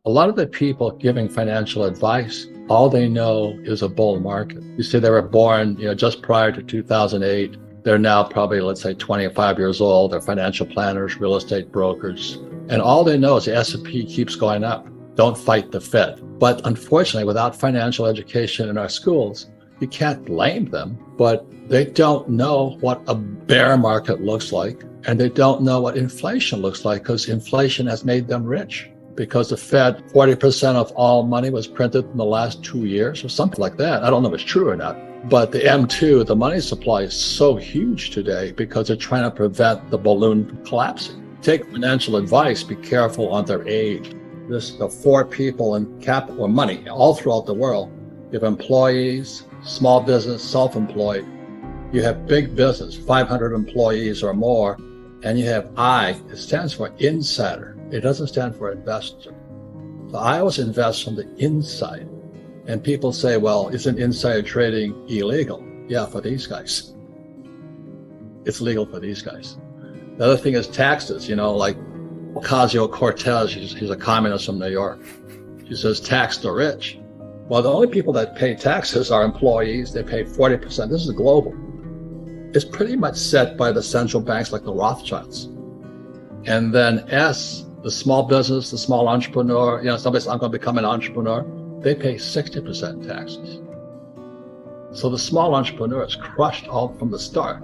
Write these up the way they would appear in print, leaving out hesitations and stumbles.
A lot of the people giving financial advice, all they know is a bull market. You see, they were born, just prior to 2008. They're now probably, let's say, 25 years old. They're financial planners, real estate brokers, and all they know is the S&P keeps going up. Don't fight the Fed. But unfortunately, without financial education in our schools, you can't blame them, but they don't know what a bear market looks like, and they don't know what inflation looks like, because inflation has made them rich. Because the Fed, 40% of all money was printed in the last 2 years or something like that. I don't know if it's true or not. But the M2, the money supply, is so huge today because they're trying to prevent the balloon collapsing. Take financial advice, be careful on their age. The four people in capital or money all throughout the world. You have employees, small business, self-employed. You have big business, 500 employees or more. And you have I, it stands for insider. It doesn't stand for investor. So I always invest from the inside. And people say, well, isn't insider trading illegal? Yeah, for these guys. It's legal for these guys. The other thing is taxes, like Ocasio-Cortez, she's a communist from New York. She says, tax the rich. Well, the only people that pay taxes are employees. They pay 40%. This is global. It's pretty much set by the central banks like the Rothschilds. And then S, the small business, the small entrepreneur, somebody's, I'm going to become an entrepreneur. They pay 60% taxes. So the small entrepreneur is crushed all from the start.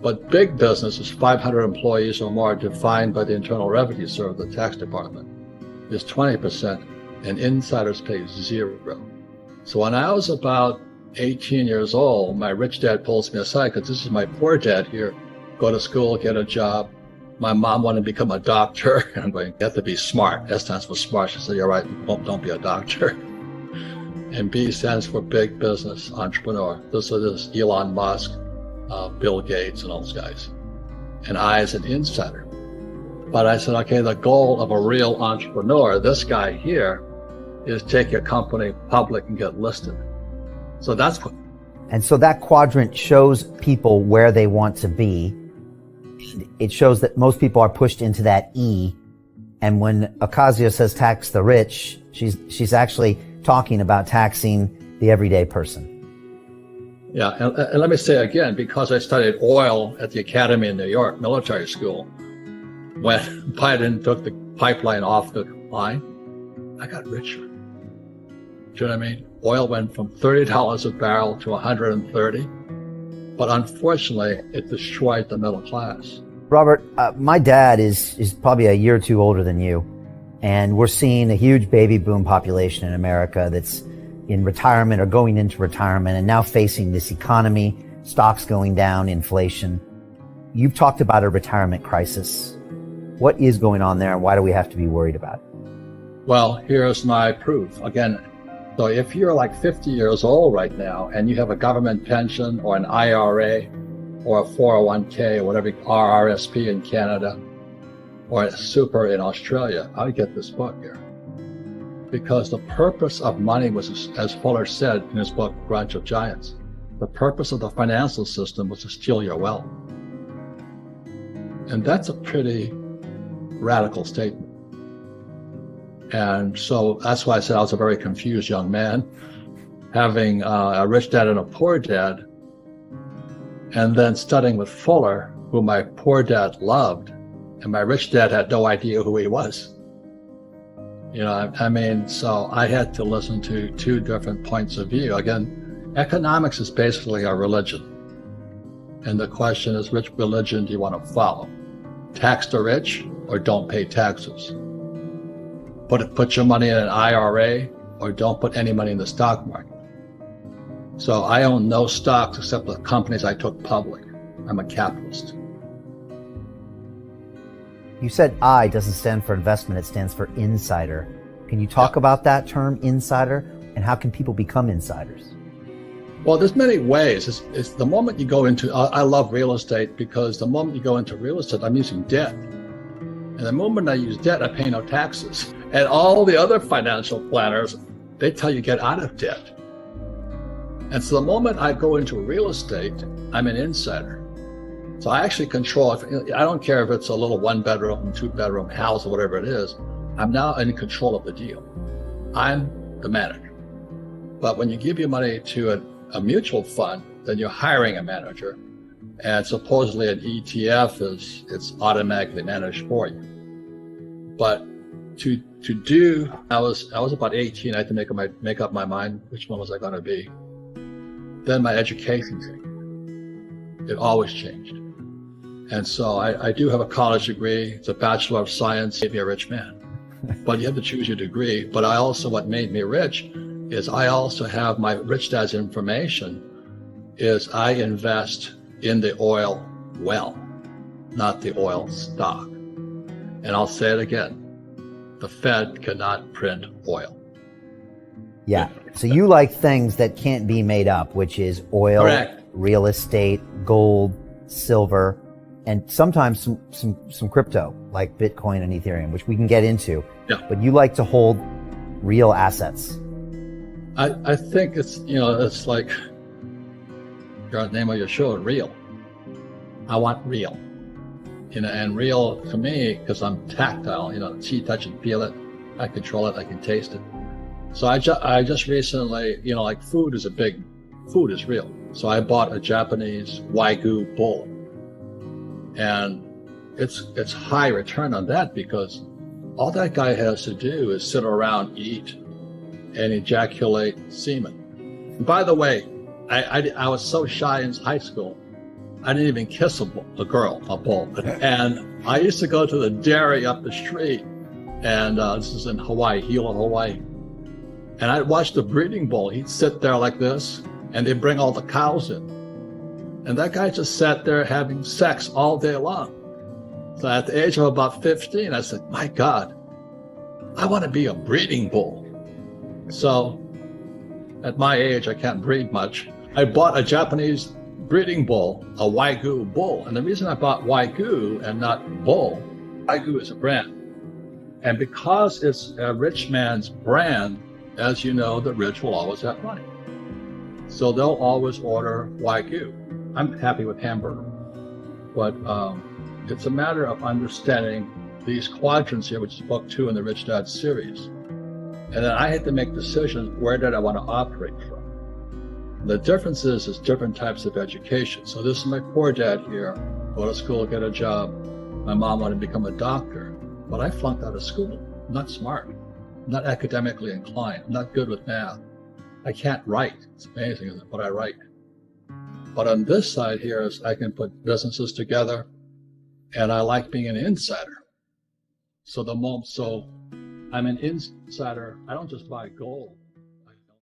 But big business is 500 employees or more, defined by the Internal Revenue Service, the tax department, is 20%, and insiders pay 0. So when I was about 18 years old, my rich dad pulls me aside, because this is my poor dad here. Go to school, get a job. My mom wanted to become a doctor. I'm going, you have to be smart. S stands for smart. She said, you're right, don't be a doctor. And B stands for big business entrepreneur. This is Elon Musk, Bill Gates, and all those guys. And I is an insider. But I said, okay, the goal of a real entrepreneur, this guy here, is take your company public and get listed. So that's what. And so that quadrant shows people where they want to be. It shows that most people are pushed into that E. And when Ocasio says tax the rich, she's actually talking about taxing the everyday person. Yeah, and let me say again, because I studied oil at the Academy in New York, military school, when Biden took the pipeline off the line, I got richer. Do you know what I mean? Oil went from $30 a barrel to $130, but unfortunately, it destroyed the middle class. Robert, my dad is probably a year or two older than you, and we're seeing a huge baby boom population in America that's in retirement or going into retirement and now facing this economy, stocks going down, inflation. You've talked about a retirement crisis. What is going on there, and why do we have to be worried about it? Well, here's my proof. Again, so if you're like 50 years old right now and you have a government pension or an IRA or a 401k or whatever, RRSP in Canada or a super in Australia, I would get this book here. Because the purpose of money was, as Fuller said in his book, Grudge of Giants, the purpose of the financial system was to steal your wealth. And that's a pretty radical statement. And so that's why I said I was a very confused young man, having a rich dad and a poor dad, and then studying with Fuller, who my poor dad loved, and my rich dad had no idea who he was. So I had to listen to two different points of view. Again, economics is basically a religion. And the question is, which religion do you want to follow? Tax the rich or don't pay taxes? Put your money in an IRA or don't put any money in the stock market. So I own no stocks except the companies I took public. I'm a capitalist. You said I doesn't stand for investment, it stands for insider. Can you talk about that term, insider, and how can people become insiders? Well, there's many ways. It's the moment you go into, I love real estate because the moment you go into real estate, I'm using debt. And the moment I use debt, I pay no taxes. And all the other financial planners, they tell you get out of debt. And so the moment I go into real estate, I'm an insider. So I actually control, I don't care if it's a little 1-bedroom, 2-bedroom house or whatever it is. I'm now in control of the deal. I'm the manager. But when you give your money to a mutual fund, then you're hiring a manager, and supposedly an ETF it's automatically managed for you. But I was about 18. I had to make up my mind which one was I going to be. Then my education changed. It always changed. And so I do have a college degree. It's a Bachelor of Science, made me a rich man. But you have to choose your degree. But what made me rich is I also have my rich dad's information is I invest in the oil well, not the oil stock. And I'll say it again. The Fed cannot print oil. Yeah. So you like things that can't be made up, which is oil, correct, real estate, gold, silver, and sometimes some crypto like Bitcoin and Ethereum, which we can get into. Yeah. But you like to hold real assets. I think it's like your name of your show, real. I want real. And real to me, because I'm tactile, see, touch, and feel it. I control it. I can taste it. So I just recently, like food is real. So I bought a Japanese Wagyu bull, and it's high return on that because all that guy has to do is sit around, eat, and ejaculate semen. And by the way, I was so shy in high school. I didn't even kiss a bull. And I used to go to the dairy up the street, and this is in Hawaii, Hilo, Hawaii. And I'd watch the breeding bull. He'd sit there like this, and they'd bring all the cows in. And that guy just sat there having sex all day long. So at the age of about 15, I said, my God, I want to be a breeding bull. So at my age, I can't breed much. I bought a Japanese breeding bull, a Wagyu bull. And the reason I bought Wagyu and not bull, Wagyu is a brand. And because it's a rich man's brand, as you know, the rich will always have money. So they'll always order Wagyu. I'm happy with hamburger. But it's a matter of understanding these quadrants here, which is book 2 in the Rich Dad series. And then I had to make decisions, where did I want to operate from? The difference is different types of education. So this is my poor dad here, go to school, get a job. My mom wanted to become a doctor, but I flunked out of school. I'm not smart. I'm not academically inclined. I'm not good with math. I can't write. It's amazing, isn't it, what I write. But on this side here is I can put businesses together, and I like being an insider. So I'm an insider. I don't just buy gold.